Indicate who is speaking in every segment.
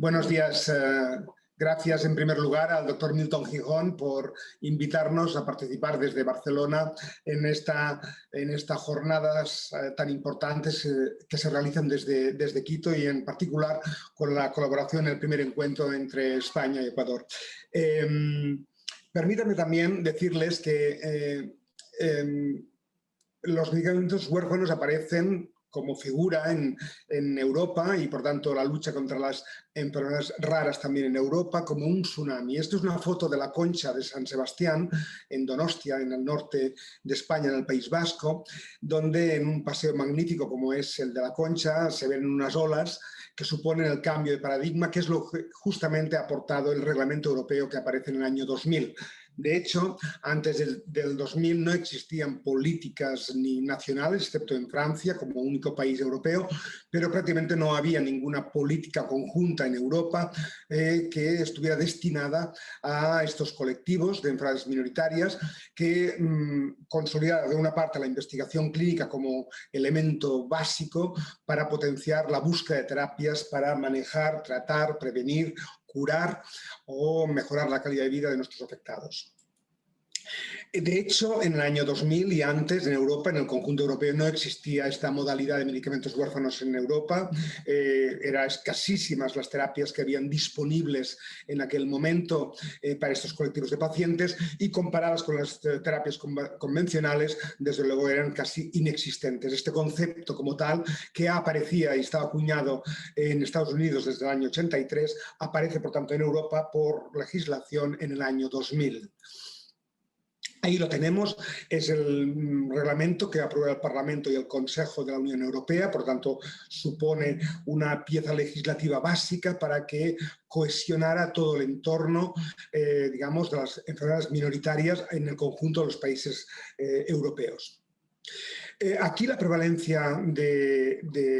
Speaker 1: Buenos días. Gracias en primer lugar al doctor Milton Gijón por invitarnos a participar desde Barcelona en estas jornadas tan importantes que se realizan desde Quito y en particular con la colaboración en el primer encuentro entre España y Ecuador. Permítanme también decirles que los medicamentos huérfanos aparecen como figura en Europa y, por tanto, la lucha contra las enfermedades raras también en Europa como un tsunami. Esto es una foto de la Concha de San Sebastián, en Donostia, en el norte de España, en el País Vasco, donde en un paseo magnífico como es el de la Concha se ven unas olas que suponen el cambio de paradigma, que es lo que justamente ha aportado el reglamento europeo que aparece en el año 2000. De hecho, antes del 2000 no existían políticas ni nacionales, excepto en Francia, como único país europeo, pero prácticamente no había ninguna política conjunta en Europa que estuviera destinada a estos colectivos de enfermedades minoritarias que consolidara de una parte la investigación clínica como elemento básico para potenciar la búsqueda de terapias para manejar, tratar, prevenir, curar o mejorar la calidad de vida de nuestros afectados. De hecho, en el año 2000 y antes, en Europa, en el conjunto europeo, no existía esta modalidad de medicamentos huérfanos en Europa. Eran escasísimas las terapias que habían disponibles en aquel momento para estos colectivos de pacientes y comparadas con las terapias convencionales, desde luego eran casi inexistentes. Este concepto como tal, que aparecía y estaba acuñado en Estados Unidos desde el año 83, aparece, por tanto, en Europa por legislación en el año 2000. Ahí lo tenemos, es el reglamento que aprueba el Parlamento y el Consejo de la Unión Europea, por tanto supone una pieza legislativa básica para que cohesionara todo el entorno, digamos, de las enfermedades minoritarias en el conjunto de los países europeos. Aquí la prevalencia de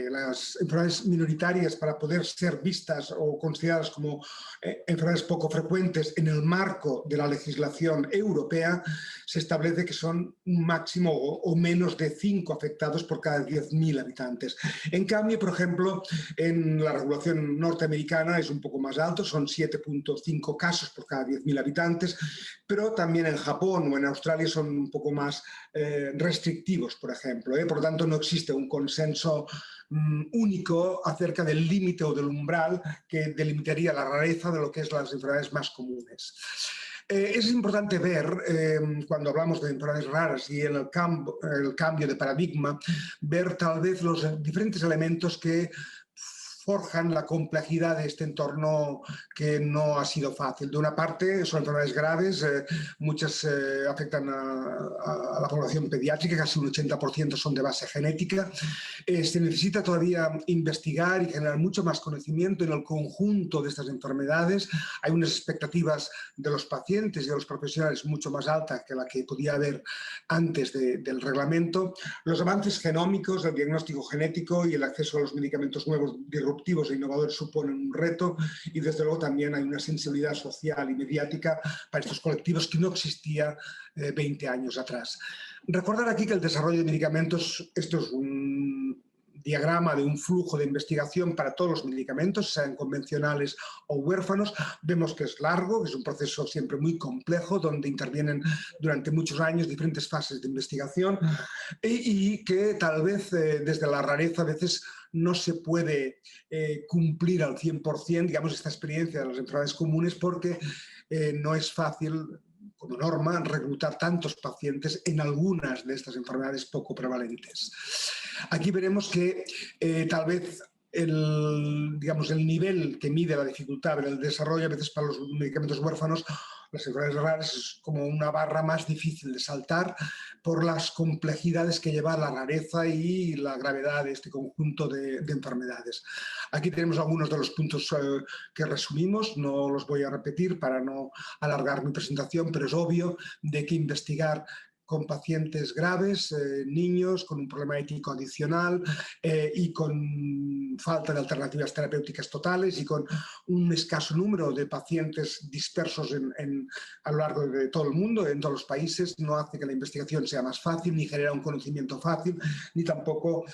Speaker 1: las enfermedades minoritarias para poder ser vistas o consideradas como enfermedades poco frecuentes en el marco de la legislación europea se establece que son un máximo o menos de 5 afectados por cada 10.000 habitantes. En cambio, por ejemplo, en la regulación norteamericana es un poco más alto, son 7,5 casos por cada 10.000 habitantes, pero también en Japón o en Australia son un poco más restrictivos, por ejemplo. Por lo tanto, no existe un consenso único acerca del límite o del umbral que delimitaría la rareza de lo que es las enfermedades más comunes. Es importante ver, cuando hablamos de enfermedades raras y en el cambio de paradigma, ver tal vez los diferentes elementos que forjan la complejidad de este entorno que no ha sido fácil. De una parte son enfermedades graves, muchas afectan a la población pediátrica, casi un 80% son de base genética. Se necesita todavía investigar y generar mucho más conocimiento en el conjunto de estas enfermedades. Hay unas expectativas de los pacientes y de los profesionales mucho más altas que la que podía haber antes del reglamento. Los avances genómicos, el diagnóstico genético y el acceso a los medicamentos nuevos disruptivos e innovadores suponen un reto y desde luego también hay una sensibilidad social y mediática para estos colectivos que no existía 20 años atrás. Recordar aquí que el desarrollo de medicamentos, esto es un diagrama de un flujo de investigación para todos los medicamentos, sean convencionales o huérfanos. Vemos que es largo, que es un proceso siempre muy complejo, donde intervienen durante muchos años diferentes fases de investigación y que tal vez desde la rareza a veces no se puede cumplir al 100%, digamos, esta experiencia de las enfermedades comunes porque no es fácil, como norma, reclutar tantos pacientes en algunas de estas enfermedades poco prevalentes. Aquí veremos que tal vez el nivel que mide la dificultad en el desarrollo, a veces para los medicamentos huérfanos, las enfermedades raras es como una barra más difícil de saltar por las complejidades que lleva la rareza y la gravedad de este conjunto de enfermedades. Aquí tenemos algunos de los puntos que resumimos, no los voy a repetir para no alargar mi presentación, pero es obvio de que investigar con pacientes graves, niños con un problema ético adicional y con falta de alternativas terapéuticas totales y con un escaso número de pacientes dispersos a lo largo de todo el mundo, en todos los países, no hace que la investigación sea más fácil, ni genera un conocimiento fácil, ni tampoco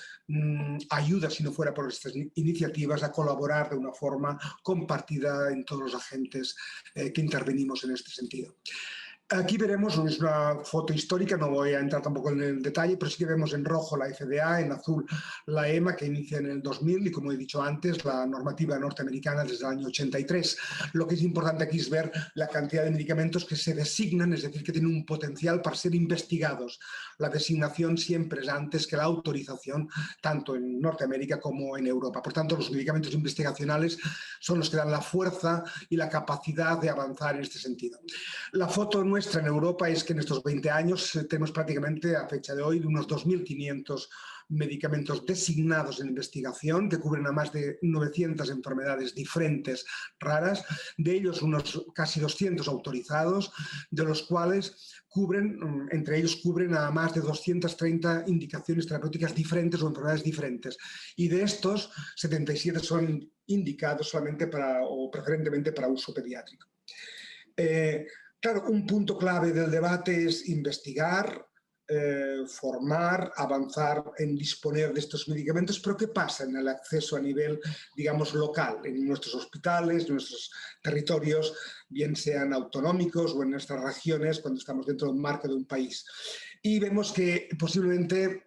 Speaker 1: ayuda, si no fuera por estas iniciativas, a colaborar de una forma compartida en todos los agentes que intervenimos en este sentido. Aquí veremos, es una foto histórica, no voy a entrar tampoco en el detalle, pero sí que vemos en rojo la FDA, en azul la EMA, que inicia en el 2000, y como he dicho antes, la normativa norteamericana desde el año 83. Lo que es importante aquí es ver la cantidad de medicamentos que se designan, es decir, que tienen un potencial para ser investigados. La designación siempre es antes que la autorización, tanto en Norteamérica como en Europa. Por tanto, los medicamentos investigacionales son los que dan la fuerza y la capacidad de avanzar en este sentido. La foto nuestra en Europa es que en estos 20 años tenemos prácticamente a fecha de hoy unos 2.500 medicamentos designados en investigación que cubren a más de 900 enfermedades diferentes raras, de ellos unos casi 200 autorizados, de los cuales entre ellos cubren a más de 230 indicaciones terapéuticas diferentes o enfermedades diferentes. Y de estos, 77 son indicados solamente o preferentemente para uso pediátrico. Claro, un punto clave del debate es investigar, formar, avanzar en disponer de estos medicamentos, pero ¿qué pasa en el acceso a nivel, digamos, local, en nuestros hospitales, en nuestros territorios, bien sean autonómicos o en nuestras regiones, cuando estamos dentro de un marco de un país? Y vemos que posiblemente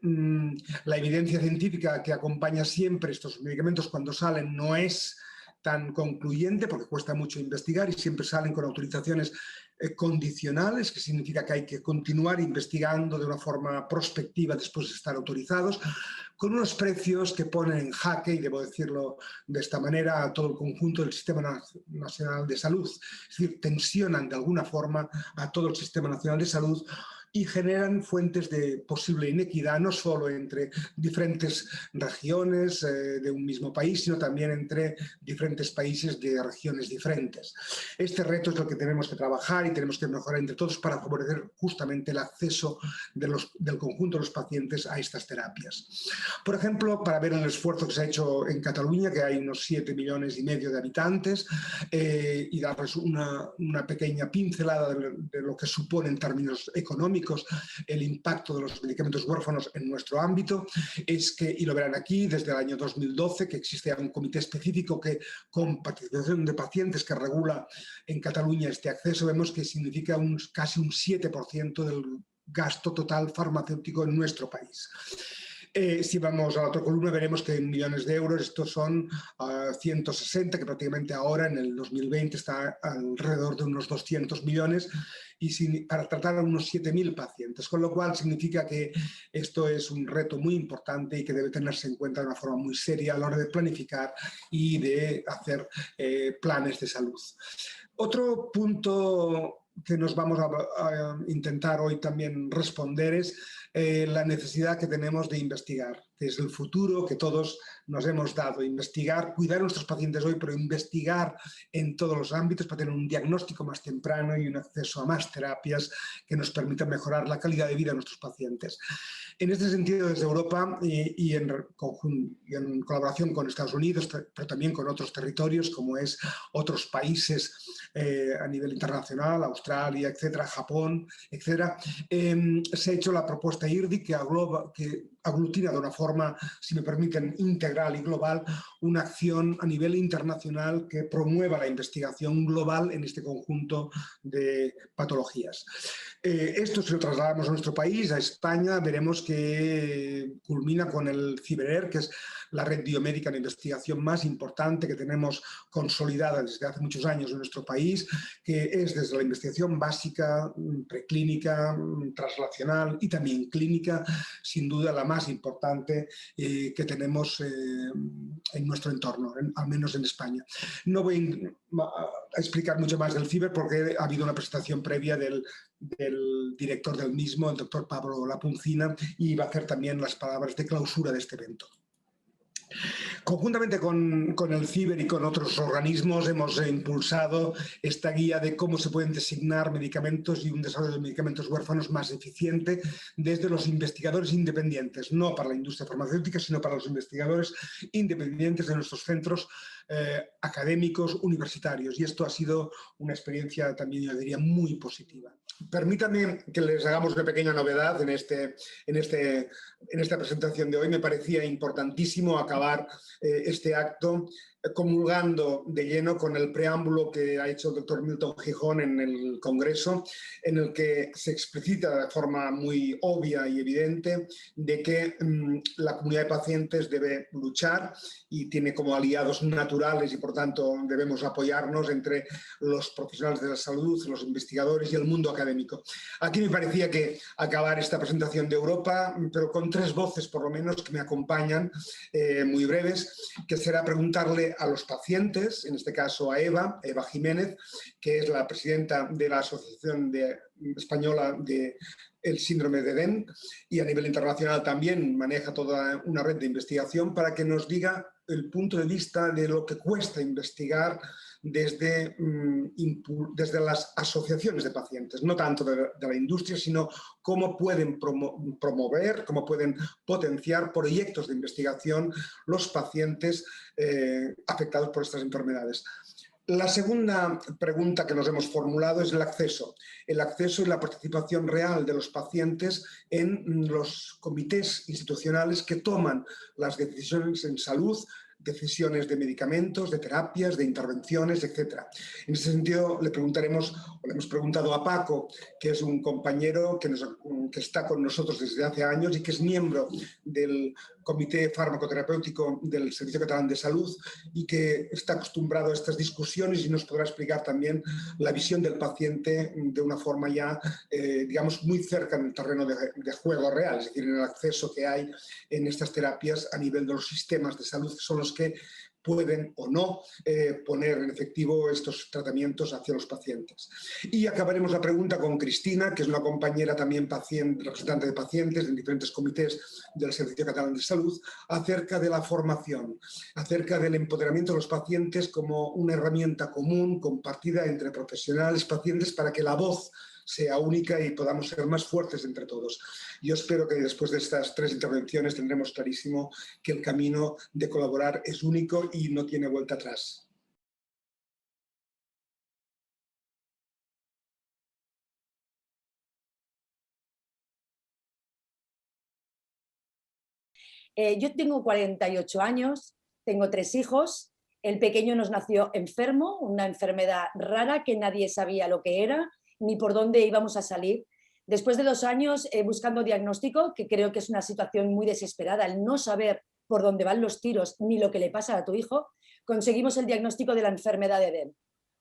Speaker 1: la evidencia científica que acompaña siempre estos medicamentos cuando salen no es tan concluyente, porque cuesta mucho investigar y siempre salen con autorizaciones condicionales, que significa que hay que continuar investigando de una forma prospectiva después de estar autorizados, con unos precios que ponen en jaque, y debo decirlo de esta manera, a todo el conjunto del Sistema Nacional de Salud. Es decir, tensionan de alguna forma a todo el Sistema Nacional de Salud y generan fuentes de posible inequidad, no solo entre diferentes regiones de un mismo país, sino también entre diferentes países de regiones diferentes. Este reto es lo que tenemos que trabajar y tenemos que mejorar entre todos para favorecer justamente el acceso del conjunto de los pacientes a estas terapias. Por ejemplo, para ver el esfuerzo que se ha hecho en Cataluña, que hay unos 7,5 millones de habitantes, y darles una pequeña pincelada de lo que supone en términos económicos el impacto de los medicamentos huérfanos en nuestro ámbito, es que, y lo verán aquí, desde el año 2012, que existe un comité específico que, con participación de pacientes, que regula en Cataluña este acceso, vemos que significa casi un 7% del gasto total farmacéutico en nuestro país. Si vamos a la otra columna veremos que en millones de euros estos son 160, que prácticamente ahora en el 2020 está alrededor de unos 200 millones y para tratar a unos 7.000 pacientes, con lo cual significa que esto es un reto muy importante y que debe tenerse en cuenta de una forma muy seria a la hora de planificar y de hacer planes de salud. Otro punto que nos vamos a intentar hoy también responder es la necesidad que tenemos de investigar, que es el futuro que todos nos hemos dado. Investigar, cuidar a nuestros pacientes hoy, pero investigar en todos los ámbitos para tener un diagnóstico más temprano y un acceso a más terapias que nos permitan mejorar la calidad de vida de nuestros pacientes. En este sentido, desde Europa y en colaboración con Estados Unidos, pero también con otros territorios, como es otros países a nivel internacional, Australia, etcétera, Japón, etcétera, se ha hecho la propuesta IRDI que aglutina de una forma, si me permiten, integral y global, una acción a nivel internacional que promueva la investigación global en este conjunto de patologías. Esto, si lo trasladamos a nuestro país, a España, veremos que culmina con el CiberER, que es la red biomédica de investigación más importante que tenemos consolidada desde hace muchos años en nuestro país, que es desde la investigación básica, preclínica, translacional y también clínica, sin duda la más importante que tenemos en nuestro entorno, al menos en España. No voy a explicar mucho más del CIBER porque ha habido una presentación previa del director del mismo, el doctor Pablo Lapuncina, y va a hacer también las palabras de clausura de este evento. Conjuntamente con el CIBER y con otros organismos hemos impulsado esta guía de cómo se pueden designar medicamentos y un desarrollo de medicamentos huérfanos más eficiente desde los investigadores independientes, no para la industria farmacéutica, sino para los investigadores independientes de nuestros centros académicos universitarios. Y esto ha sido una experiencia también, yo diría, muy positiva. Permítanme que les hagamos una pequeña novedad en esta presentación de hoy. Me parecía importantísimo acabar este acto comulgando de lleno con el preámbulo que ha hecho el doctor Milton Gijón en el Congreso, en el que se explicita de forma muy obvia y evidente de que la comunidad de pacientes debe luchar y tiene como aliados naturales y por tanto debemos apoyarnos entre los profesionales de la salud, los investigadores y el mundo académico. Aquí me parecía que acabar esta presentación de Europa, pero con 3 voces por lo menos que me acompañan, muy breves, que será preguntarle a los pacientes, en este caso a Eva Jiménez, que es la presidenta de la Asociación Española del Síndrome de Edén y a nivel internacional también maneja toda una red de investigación, para que nos diga el punto de vista de lo que cuesta investigar desde las asociaciones de pacientes, no tanto de la industria, sino cómo pueden promover, cómo pueden potenciar proyectos de investigación los pacientes afectados por estas enfermedades. La segunda pregunta que nos hemos formulado es el acceso y la participación real de los pacientes en los comités institucionales que toman las decisiones en salud, decisiones de medicamentos, de terapias, de intervenciones, etc. En ese sentido, le hemos preguntado a Paco, que es un compañero que está con nosotros desde hace años y que es miembro del Comité Farmacoterapéutico del Servicio Catalán de Salud y que está acostumbrado a estas discusiones y nos podrá explicar también la visión del paciente de una forma ya, digamos, muy cerca en el terreno de juego real, es decir, en el acceso que hay en estas terapias a nivel de los sistemas de salud, que son los que pueden o no poner en efectivo estos tratamientos hacia los pacientes. Y acabaremos la pregunta con Cristina, que es una compañera también representante de pacientes en diferentes comités del Servicio Catalán de Salud, acerca de la formación, acerca del empoderamiento de los pacientes como una herramienta común, compartida entre profesionales, pacientes, para que la voz sea única y podamos ser más fuertes entre todos. Yo espero que después de estas 3 intervenciones tendremos clarísimo que el camino de colaborar es único y no tiene vuelta atrás.
Speaker 2: Yo tengo 48 años, tengo 3 hijos. El pequeño nos nació enfermo, una enfermedad rara que nadie sabía lo que era ni por dónde íbamos a salir. Después de 2 años buscando diagnóstico, que creo que es una situación muy desesperada, el no saber por dónde van los tiros ni lo que le pasa a tu hijo, conseguimos el diagnóstico de la enfermedad de Edén.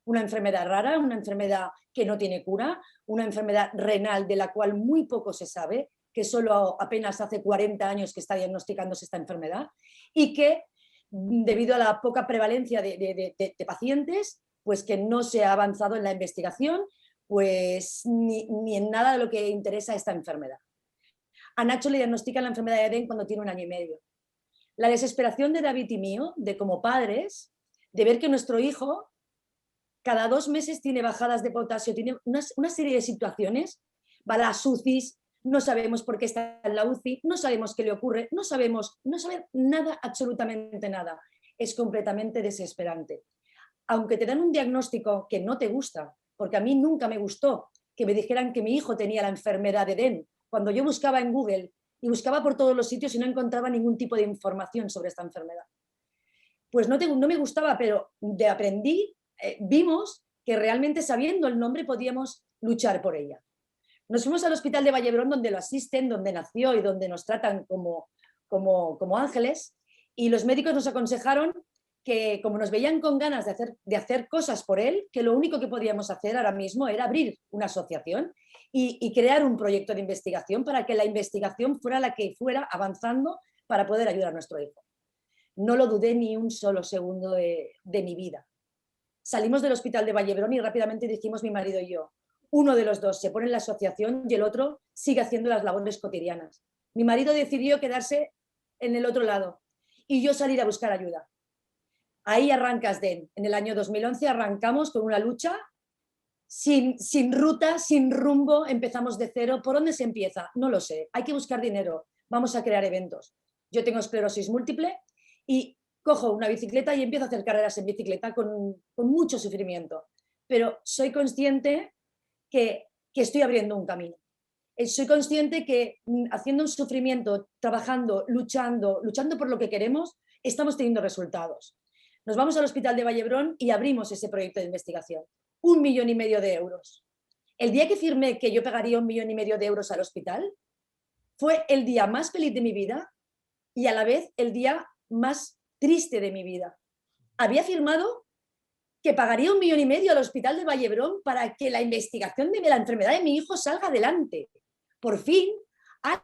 Speaker 2: Una enfermedad rara, una enfermedad que no tiene cura, una enfermedad renal de la cual muy poco se sabe, que solo apenas hace 40 años que está diagnosticándose esta enfermedad y que debido a la poca prevalencia de pacientes, pues que no se ha avanzado en la investigación pues ni en nada de lo que interesa a esta enfermedad. A Nacho le diagnostican la enfermedad de Edén cuando tiene 1 año y medio. La desesperación de David y mío, de como padres, de ver que nuestro hijo cada 2 meses tiene bajadas de potasio, tiene una serie de situaciones, va a las UCIs, no sabemos por qué está en la UCI, no sabemos qué le ocurre, no sabemos nada, absolutamente nada. Es completamente desesperante. Aunque te dan un diagnóstico que no te gusta, porque a mí nunca me gustó que me dijeran que mi hijo tenía la enfermedad de Edén, cuando yo buscaba en Google y buscaba por todos los sitios y no encontraba ningún tipo de información sobre esta enfermedad. Pues no me gustaba, pero aprendí, vimos que realmente sabiendo el nombre podíamos luchar por ella. Nos fuimos al hospital de Vallebrón, donde lo asisten, donde nació y donde nos tratan como ángeles, y los médicos nos aconsejaron que, como nos veían con ganas de hacer cosas por él, que lo único que podíamos hacer ahora mismo era abrir una asociación y crear un proyecto de investigación para que la investigación fuera la que fuera avanzando para poder ayudar a nuestro hijo. No lo dudé ni un solo segundo de mi vida. Salimos del hospital de Vallebrón y rápidamente dijimos mi marido y yo, uno de los dos se pone en la asociación y el otro sigue haciendo las labores cotidianas. Mi marido decidió quedarse en el otro lado y yo salir a buscar ayuda. Ahí arranca ASDEN. En el año 2011 arrancamos con una lucha sin ruta, sin rumbo, empezamos de cero. ¿Por dónde se empieza? No lo sé. Hay que buscar dinero. Vamos a crear eventos. Yo tengo esclerosis múltiple y cojo una bicicleta y empiezo a hacer carreras en bicicleta con mucho sufrimiento. Pero soy consciente que estoy abriendo un camino. Soy consciente que haciendo un sufrimiento, trabajando, luchando por lo que queremos, estamos teniendo resultados. Nos vamos al Hospital de Vallebrón y abrimos ese proyecto de investigación. 1,5 millones de euros. El día que firmé que yo pagaría 1,5 millones de euros al hospital, fue el día más feliz de mi vida y a la vez el día más triste de mi vida. Había firmado que pagaría 1,5 millones al Hospital de Vallebrón para que la investigación de la enfermedad de mi hijo salga adelante. Por fin,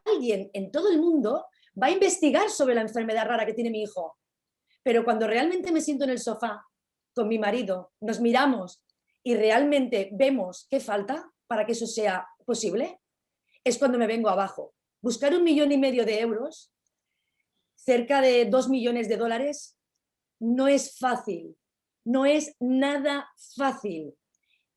Speaker 2: alguien en todo el mundo va a investigar sobre la enfermedad rara que tiene mi hijo. Pero cuando realmente me siento en el sofá con mi marido, nos miramos y realmente vemos qué falta para que eso sea posible, es cuando me vengo abajo. Buscar 1,5 millones de euros, cerca de 2 millones de dólares, no es fácil. No es nada fácil.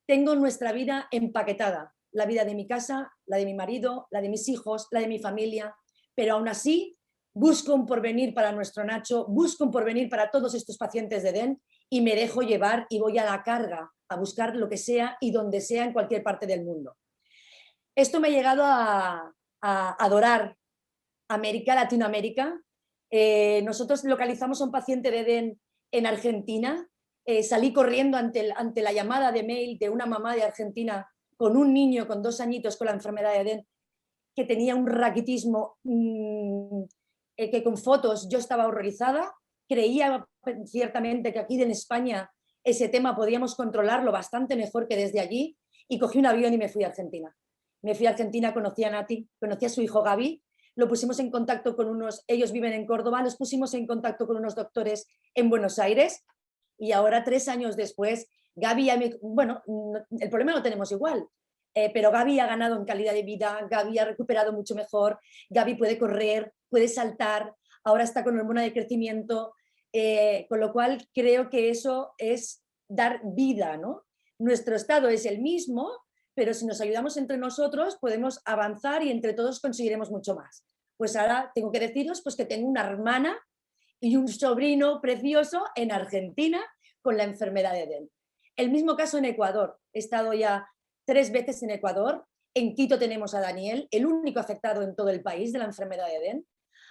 Speaker 2: Tengo nuestra vida empaquetada, la vida de mi casa, la de mi marido, la de mis hijos, la de mi familia, pero aún así busco un porvenir para nuestro Nacho, busco un porvenir para todos estos pacientes de DEN y me dejo llevar y voy a la carga a buscar lo que sea y donde sea en cualquier parte del mundo. Esto me ha llegado a adorar América, Latinoamérica. Nosotros localizamos a un paciente de DEN en Argentina. Salí corriendo ante la llamada de mail de una mamá de Argentina con un niño con 2 añitos con la enfermedad de DEN que tenía un raquitismo que con fotos yo estaba horrorizada. Creía ciertamente que aquí en España ese tema podíamos controlarlo bastante mejor que desde allí y cogí un avión y me fui a Argentina. Me fui a Argentina, conocí a Nati, conocí a su hijo Gaby, lo pusimos en contacto con ellos viven en Córdoba, los pusimos en contacto con unos doctores en Buenos Aires y ahora 3 años después, Gaby, bueno, el problema lo tenemos igual, pero Gaby ha ganado en calidad de vida, Gaby ha recuperado mucho mejor, Gaby puede correr, puede saltar, ahora está con hormona de crecimiento, con lo cual creo que eso es dar vida, ¿no? Nuestro estado es el mismo, pero si nos ayudamos entre nosotros podemos avanzar y entre todos conseguiremos mucho más. Pues ahora tengo que deciros pues, que tengo una hermana y un sobrino precioso en Argentina con la enfermedad de DEN. El mismo caso en Ecuador. He estado ya 3 veces en Ecuador. En Quito tenemos a Daniel, el único afectado en todo el país de la enfermedad de DEN.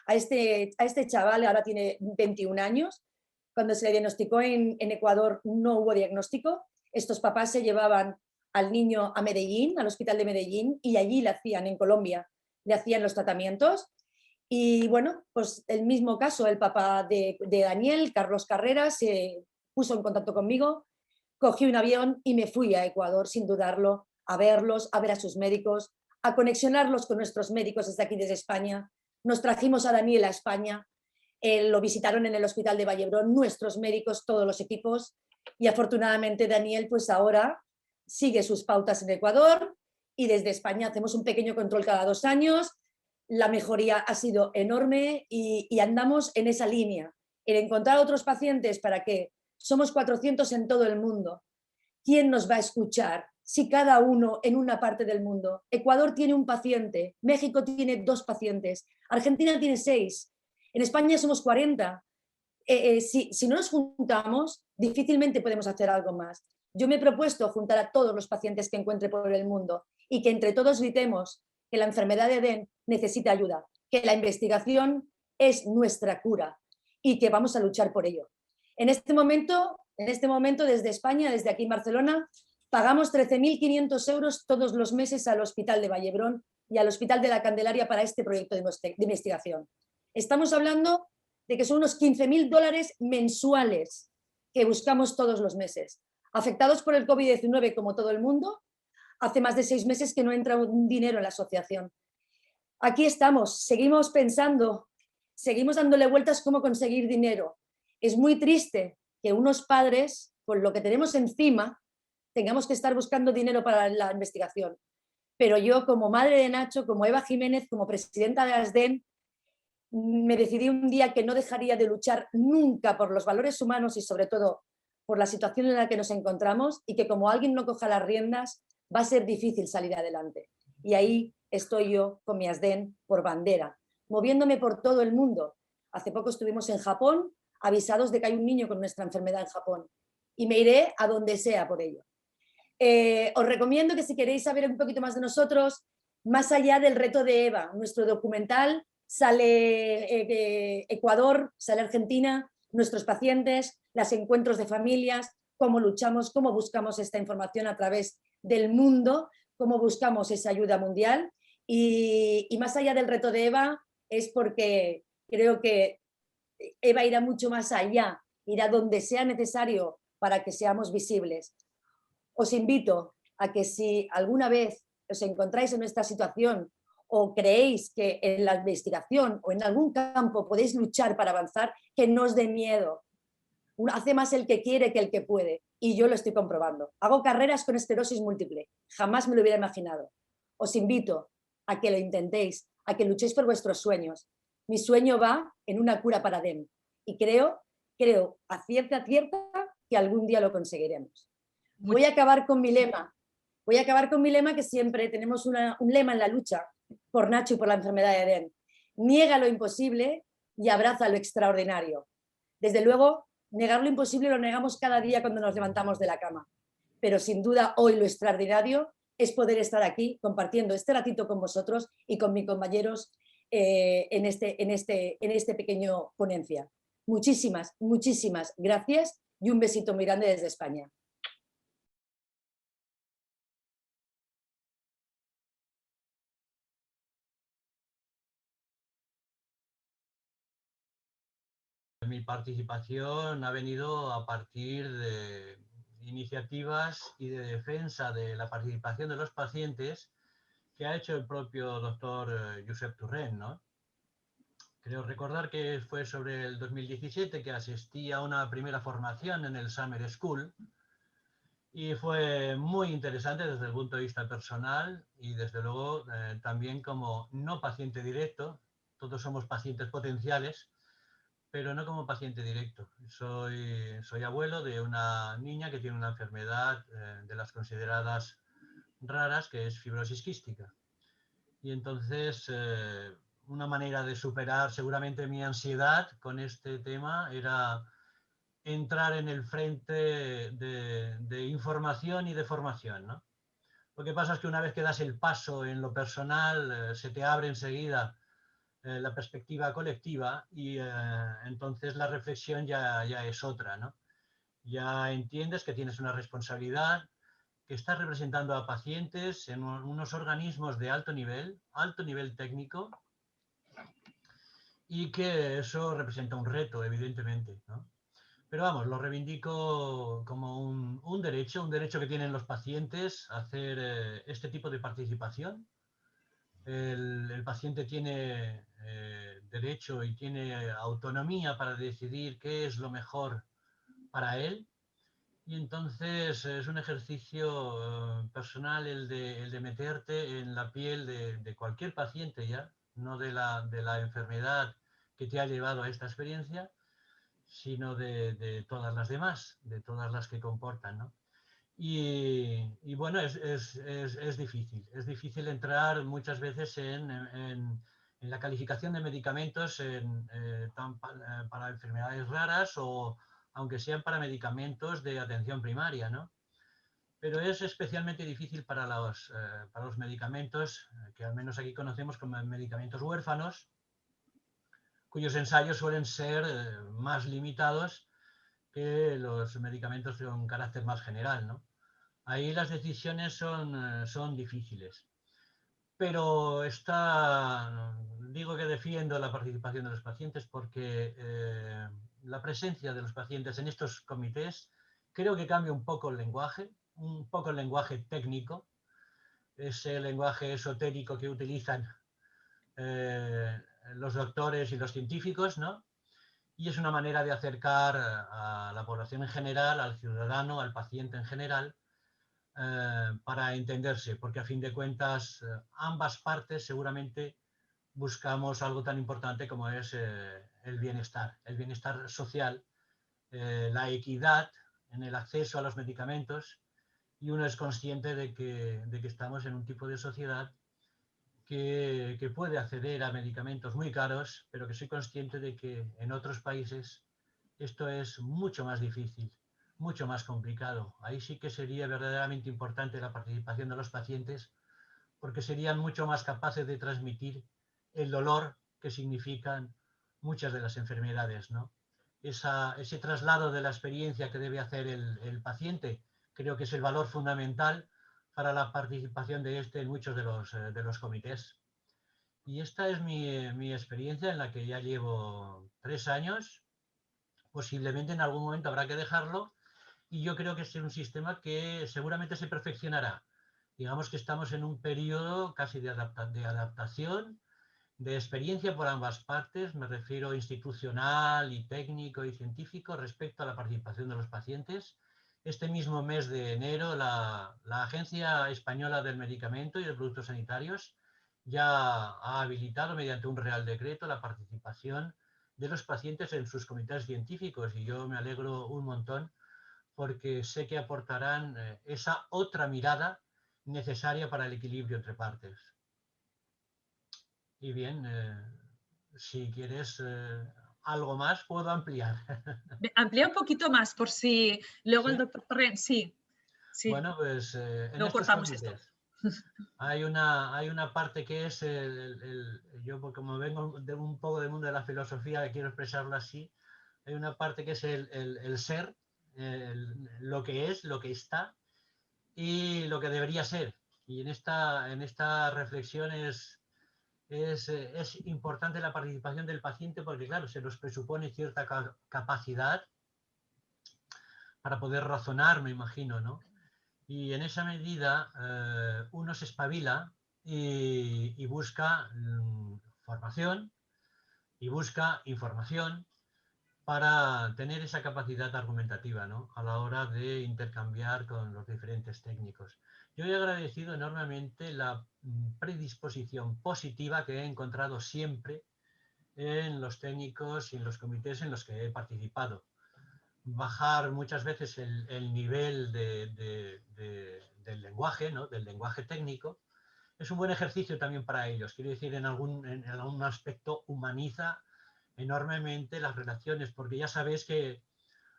Speaker 2: A este chaval ahora tiene 21 años. Cuando se le diagnosticó en Ecuador no hubo diagnóstico. Estos papás se llevaban al niño a Medellín, al hospital de Medellín, y allí le hacían, en Colombia, le hacían los tratamientos. Y bueno, pues el mismo caso, el papá de Daniel, Carlos Carreras, se puso en contacto conmigo, cogí un avión y me fui a Ecuador sin dudarlo, a verlos, a ver a sus médicos, a conexionarlos con nuestros médicos desde aquí, desde España. Nos trajimos a Daniel a España, lo visitaron en el hospital de Vallebrón, nuestros médicos, todos los equipos, y afortunadamente Daniel pues ahora sigue sus pautas en Ecuador y desde España hacemos un pequeño control cada 2 años. La mejoría ha sido enorme y andamos en esa línea, en encontrar otros pacientes para que somos 400 en todo el mundo. ¿Quién nos va a escuchar si cada uno en una parte del mundo? Ecuador tiene un paciente, México tiene 2 pacientes, Argentina tiene 6, en España somos 40. Si no nos juntamos, difícilmente podemos hacer algo más. Yo me he propuesto juntar a todos los pacientes que encuentre por el mundo y que entre todos gritemos que la enfermedad de DEN necesita ayuda, que la investigación es nuestra cura y que vamos a luchar por ello. En este momento desde España, desde aquí en Barcelona, pagamos 13.500 euros todos los meses al Hospital de Vallebrón y al Hospital de la Candelaria para este proyecto de investigación. Estamos hablando de que son unos 15.000 dólares mensuales que buscamos todos los meses. Afectados por el COVID-19 como todo el mundo, hace más de 6 meses que no entra un dinero en la asociación. Aquí estamos, seguimos pensando, seguimos dándole vueltas cómo conseguir dinero. Es muy triste que unos padres, con lo que tenemos encima, tengamos que estar buscando dinero para la investigación. Pero yo, como madre de Nacho, como Eva Jiménez, como presidenta de ASDEN, me decidí un día que no dejaría de luchar nunca por los valores humanos y sobre todo por la situación en la que nos encontramos, y que como alguien no coja las riendas va a ser difícil salir adelante. Y ahí estoy yo con mi Asden por bandera, moviéndome por todo el mundo. Hace poco estuvimos en Japón, avisados de que hay un niño con nuestra enfermedad en Japón, y me iré a donde sea por ello. Os recomiendo que si queréis saber un poquito más de nosotros, más allá del reto de Eva, nuestro documental sale Ecuador, sale Argentina, nuestros pacientes, los encuentros de familias, cómo luchamos, cómo buscamos esta información a través del mundo, cómo buscamos esa ayuda mundial. Y más allá del reto de Eva, es porque creo que Eva irá mucho más allá, irá donde sea necesario para que seamos visibles. Os invito a que si alguna vez os encontráis en esta situación o creéis que en la investigación o en algún campo podéis luchar para avanzar, que no os dé miedo. Hace más el que quiere que el que puede, y yo lo estoy comprobando. Hago carreras con esclerosis múltiple, jamás me lo hubiera imaginado. Os invito a que lo intentéis, a que luchéis por vuestros sueños. Mi sueño va en una cura para DEM y creo a cierta que algún día lo conseguiremos. Voy a acabar con mi lema. Voy a acabar con mi lema, que siempre tenemos un lema en la lucha por Nacho y por la enfermedad de Edén. Niega lo imposible y abraza lo extraordinario. Desde luego, negar lo imposible lo negamos cada día cuando nos levantamos de la cama. Pero sin duda hoy lo extraordinario es poder estar aquí compartiendo este ratito con vosotros y con mis compañeros en este pequeño ponencia. Muchísimas, muchísimas gracias y un besito muy grande desde España.
Speaker 3: Mi participación ha venido a partir de iniciativas y de defensa de la participación de los pacientes que ha hecho el propio doctor Josep Torrent, ¿no? Creo recordar que fue sobre el 2017 que asistí a una primera formación en el Summer School y fue muy interesante desde el punto de vista personal y desde luego también como no paciente directo. Todos somos pacientes potenciales, pero no como paciente directo. Soy abuelo de una niña que tiene una enfermedad de las consideradas raras, que es fibrosis quística. Y entonces una manera de superar seguramente mi ansiedad con este tema era entrar en el frente de información y de formación, ¿no? Lo que pasa es que una vez que das el paso en lo personal, se te abre enseguida la perspectiva colectiva y entonces la reflexión ya es otra, ¿no? Ya entiendes que tienes una responsabilidad, que estás representando a pacientes en unos organismos de alto nivel técnico, y que eso representa un reto, evidentemente, ¿no? Pero vamos, lo reivindico como un derecho que tienen los pacientes a hacer este tipo de participación. El paciente tiene derecho y tiene autonomía para decidir qué es lo mejor para él, y entonces es un ejercicio personal el de meterte en la piel de cualquier paciente ya, no de la enfermedad que te ha llevado a esta experiencia, sino de todas las demás, de todas las que comportan, ¿no? Y bueno, es difícil entrar muchas veces en la calificación de medicamentos para enfermedades raras o aunque sean para medicamentos de atención primaria, ¿no? Pero es especialmente difícil para los medicamentos que al menos aquí conocemos como medicamentos huérfanos, cuyos ensayos suelen ser más limitados que los medicamentos con carácter más general, ¿no? Ahí las decisiones son difíciles. Pero digo que defiendo la participación de los pacientes porque la presencia de los pacientes en estos comités creo que cambia un poco el lenguaje técnico, ese lenguaje esotérico que utilizan los doctores y los científicos, ¿no? Y es una manera de acercar a la población en general, al ciudadano, al paciente en general, para entenderse, porque a fin de cuentas ambas partes seguramente buscamos algo tan importante como es el bienestar social, la equidad en el acceso a los medicamentos, y uno es consciente de que estamos en un tipo de sociedad que puede acceder a medicamentos muy caros, pero que soy consciente de que en otros países esto es mucho más difícil, mucho más complicado. Ahí sí que sería verdaderamente importante la participación de los pacientes, porque serían mucho más capaces de transmitir el dolor que significan muchas de las enfermedades, ¿no? Ese traslado de la experiencia que debe hacer el paciente creo que es el valor fundamental para la participación de este en muchos de los comités. Y esta es mi experiencia, en la que ya llevo 3 años. Posiblemente en algún momento habrá que dejarlo, y yo creo que es un sistema que seguramente se perfeccionará. Digamos que estamos en un periodo casi de adaptación, de experiencia por ambas partes, me refiero institucional y técnico y científico, respecto a la participación de los pacientes. Este mismo mes de enero, la Agencia Española del Medicamento y de Productos Sanitarios ya ha habilitado mediante un Real Decreto la participación de los pacientes en sus comités científicos, y yo me alegro un montón, porque sé que aportarán esa otra mirada necesaria para el equilibrio entre partes. Y bien, si quieres algo más, puedo ampliar.
Speaker 4: Amplía un poquito más por si luego
Speaker 3: ¿Sí?
Speaker 4: el doctor Torrent, sí.
Speaker 3: Bueno, pues en
Speaker 4: Luego
Speaker 3: estos
Speaker 4: cortamos esto.
Speaker 3: comités hay una parte que es yo como vengo de un poco del mundo de la filosofía, quiero expresarlo así. Hay una parte que es el ser, lo que es, lo que está y lo que debería ser. Y en esta reflexión es importante la participación del paciente, porque claro, se nos presupone cierta capacidad para poder razonar, me imagino, ¿no? Y en esa medida uno se espabila y busca formación y busca información para tener esa capacidad argumentativa, ¿no?, a la hora de intercambiar con los diferentes técnicos. Yo he agradecido enormemente la predisposición positiva que he encontrado siempre en los técnicos y en los comités en los que he participado. Bajar muchas veces el nivel del lenguaje, ¿no?, del lenguaje técnico, es un buen ejercicio también para ellos. Quiero decir, en algún aspecto humaniza enormemente las relaciones, porque ya sabéis que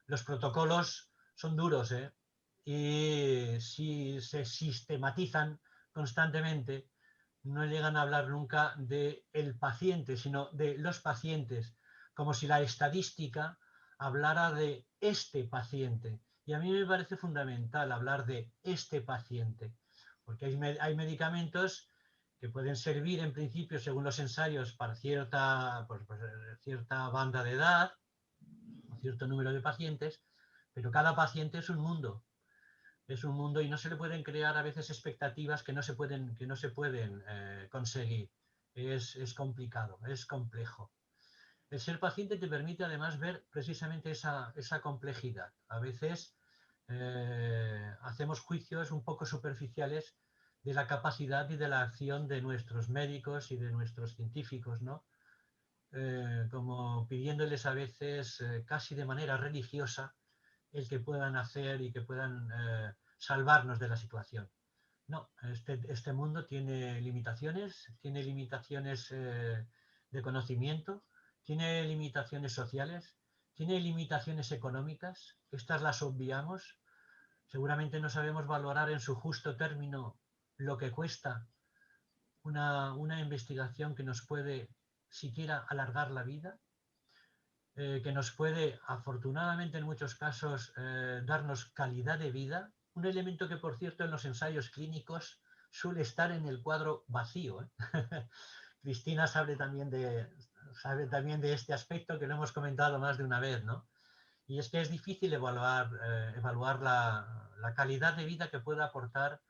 Speaker 3: los protocolos son duros, ¿eh? Y si se sistematizan constantemente, no llegan a hablar nunca del paciente, sino de los pacientes, como si la estadística hablara de este paciente. Y a mí me parece fundamental hablar de este paciente, porque hay medicamentos que pueden servir en principio, según los ensayos, para cierta banda de edad o cierto número de pacientes, pero cada paciente es un mundo. Es un mundo, y no se le pueden crear a veces expectativas que no se pueden conseguir. Es complicado, es complejo. El ser paciente te permite además ver precisamente esa complejidad. A veces hacemos juicios un poco superficiales de la capacidad y de la acción de nuestros médicos y de nuestros científicos, ¿no? Como pidiéndoles a veces casi de manera religiosa el que puedan hacer y que puedan salvarnos de la situación. No, este mundo tiene limitaciones de conocimiento, tiene limitaciones sociales, tiene limitaciones económicas. Estas las obviamos. Seguramente no sabemos valorar en su justo término lo que cuesta una investigación que nos puede siquiera alargar la vida, que nos puede, afortunadamente en muchos casos, darnos calidad de vida. Un elemento que, por cierto, en los ensayos clínicos suele estar en el cuadro vacío, ¿eh? Cristina sabe también de este aspecto, que lo hemos comentado más de una vez, ¿no? Y es que es difícil evaluar la calidad de vida que puede aportar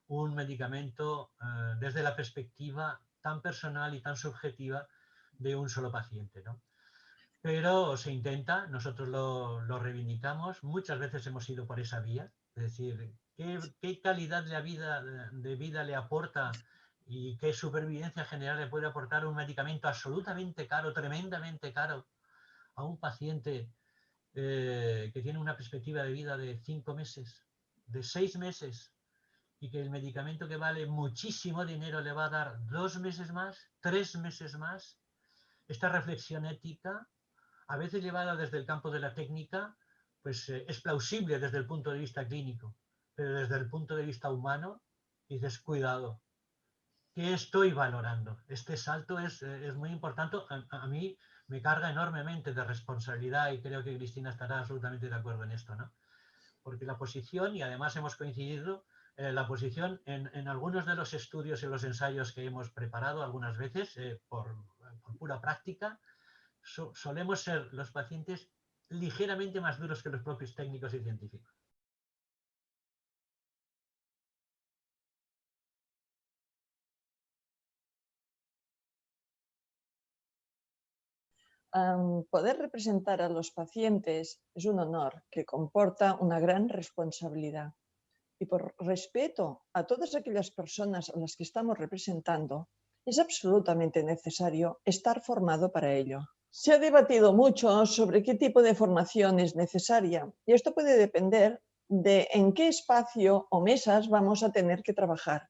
Speaker 3: un medicamento desde la perspectiva tan personal y tan subjetiva de un solo paciente, ¿no? Pero se intenta, nosotros lo reivindicamos, muchas veces hemos ido por esa vía, es decir, ¿qué calidad de vida le aporta y qué supervivencia general le puede aportar un medicamento absolutamente caro, tremendamente caro, a un paciente que tiene una perspectiva de vida de 5 meses, de 6 meses, y que el medicamento que vale muchísimo dinero le va a dar 2 meses más, 3 meses más. Esta reflexión ética, a veces llevada desde el campo de la técnica, pues es plausible desde el punto de vista clínico, pero desde el punto de vista humano, dices, cuidado, ¿qué estoy valorando? Este salto es muy importante. A mí me carga enormemente de responsabilidad y creo que Cristina estará absolutamente de acuerdo en esto, ¿no? Porque la posición, y además hemos coincidido, la posición en algunos de los estudios y los ensayos que hemos preparado algunas veces por pura práctica, solemos ser los pacientes ligeramente más duros que los propios técnicos y científicos.
Speaker 5: Poder representar a los pacientes es un honor que comporta una gran responsabilidad. Y por respeto a todas aquellas personas a las que estamos representando, es absolutamente necesario estar formado para ello. Se ha debatido mucho sobre qué tipo de formación es necesaria y esto puede depender de en qué espacio o mesas vamos a tener que trabajar.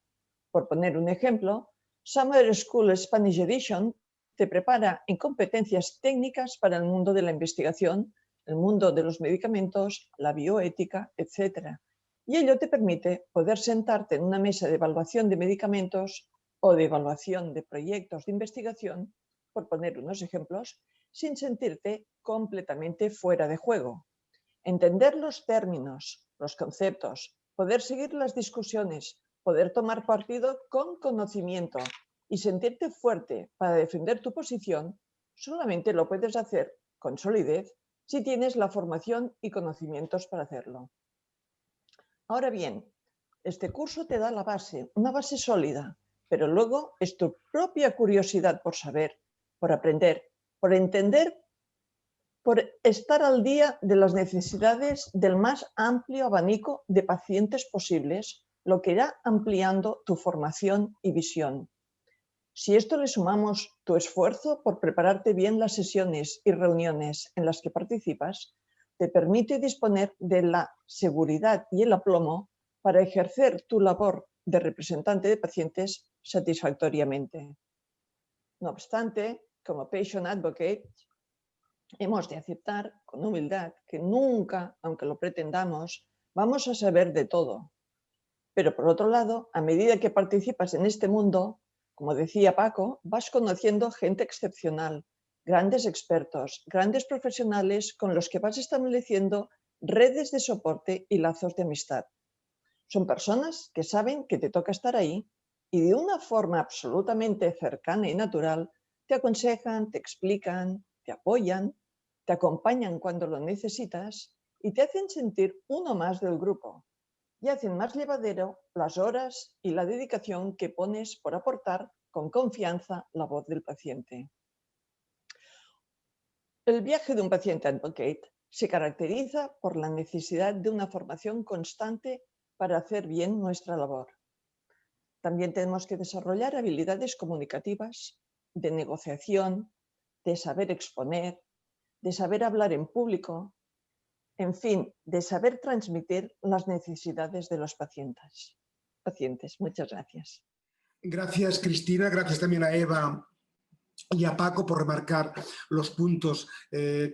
Speaker 5: Por poner un ejemplo, Summer School Spanish Edition te prepara en competencias técnicas para el mundo de la investigación, el mundo de los medicamentos, la bioética, etc. Y ello te permite poder sentarte en una mesa de evaluación de medicamentos o de evaluación de proyectos de investigación, por poner unos ejemplos, sin sentirte completamente fuera de juego. Entender los términos, los conceptos, poder seguir las discusiones, poder tomar partido con conocimiento y sentirte fuerte para defender tu posición, solamente lo puedes hacer con solidez si tienes la formación y conocimientos para hacerlo. Ahora bien, este curso te da la base, una base sólida, pero luego es tu propia curiosidad por saber, por aprender, por entender, por estar al día de las necesidades del más amplio abanico de pacientes posibles, lo que irá ampliando tu formación y visión. Si esto le sumamos tu esfuerzo por prepararte bien las sesiones y reuniones en las que participas, te permite disponer de la seguridad y el aplomo para ejercer tu labor de representante de pacientes satisfactoriamente. No obstante, como Patient Advocate, hemos de aceptar con humildad que nunca, aunque lo pretendamos, vamos a saber de todo. Pero por otro lado, a medida que participas en este mundo, como decía Paco, vas conociendo gente excepcional, grandes expertos, grandes profesionales con los que vas estableciendo redes de soporte y lazos de amistad. Son personas que saben que te toca estar ahí y de una forma absolutamente cercana y natural te aconsejan, te explican, te apoyan, te acompañan cuando lo necesitas y te hacen sentir uno más del grupo. Y hacen más llevadero las horas y la dedicación que pones por aportar con confianza la voz del paciente. El viaje de un paciente advocate se caracteriza por la necesidad de una formación constante para hacer bien nuestra labor. También tenemos que desarrollar habilidades comunicativas, de negociación, de saber exponer, de saber hablar en público, en fin, de saber transmitir las necesidades de los pacientes. Muchas gracias.
Speaker 1: Gracias, Cristina. Gracias también a Eva y a Paco por remarcar los puntos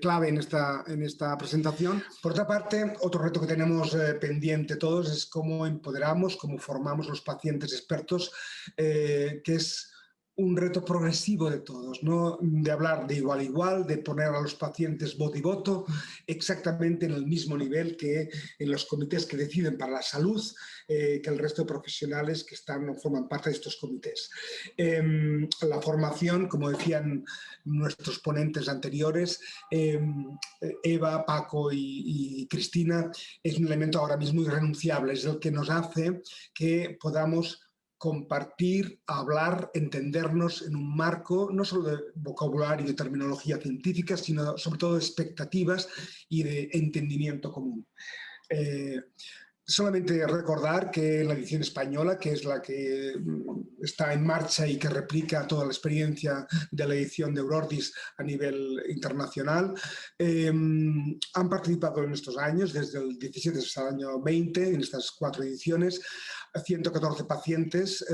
Speaker 1: clave en esta presentación. Por otra parte, otro reto que tenemos pendiente todos es cómo empoderamos, cómo formamos los pacientes expertos, que es un reto progresivo de todos, no de hablar de igual a igual, de poner a los pacientes voz y voto exactamente en el mismo nivel que en los comités que deciden para la salud, que el resto de profesionales que están o forman parte de estos comités. La formación, como decían nuestros ponentes anteriores, Eva, Paco y Cristina, es un elemento ahora mismo irrenunciable, es el que nos hace que podamos compartir, hablar, entendernos en un marco no solo de vocabulario y de terminología científica, sino sobre todo de expectativas y de entendimiento común. Solamente recordar que la edición española, que es la que está en marcha y que replica toda la experiencia de la edición de Eurordis a nivel internacional, han participado en estos años, desde el 17 hasta el año 20, en estas 4 ediciones, 114 pacientes,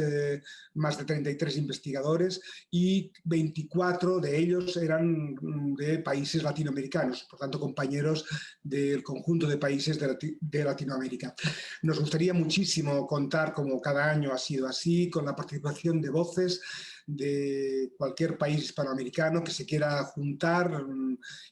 Speaker 1: más de 33 investigadores y 24 de ellos eran de países latinoamericanos, por tanto compañeros del conjunto de países de Latinoamérica. Nos gustaría muchísimo contar, como cada año ha sido así, con la participación de voces de cualquier país hispanoamericano que se quiera juntar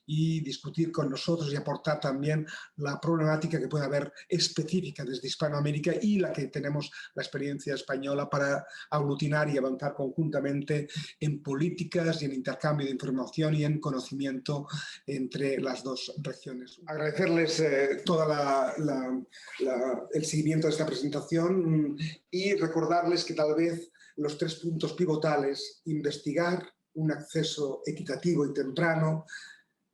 Speaker 1: y discutir con nosotros y aportar también la problemática que puede haber específica desde Hispanoamérica y la que tenemos la experiencia española para aglutinar y avanzar conjuntamente en políticas y en intercambio de información y en conocimiento entre las dos regiones. Agradecerles todo el seguimiento de esta presentación y recordarles que tal vez los 3 puntos pivotales: investigar un acceso equitativo y temprano,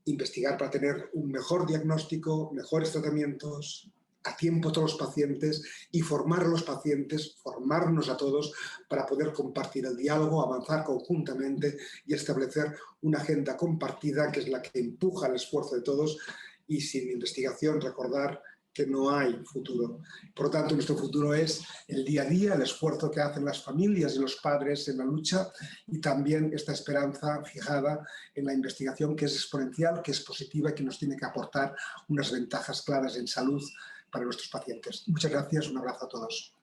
Speaker 1: investigar para tener un mejor diagnóstico, mejores tratamientos, a tiempo todos los pacientes, y formar a los pacientes, formarnos a todos para poder compartir el diálogo, avanzar conjuntamente y establecer una agenda compartida que es la que empuja el esfuerzo de todos, y sin investigación recordar que no hay futuro. Por lo tanto, nuestro futuro es el día a día, el esfuerzo que hacen las familias y los padres en la lucha, y también esta esperanza fijada en la investigación, que es exponencial, que es positiva y que nos tiene que aportar unas ventajas claras en salud para nuestros pacientes. Muchas gracias, un abrazo a todos.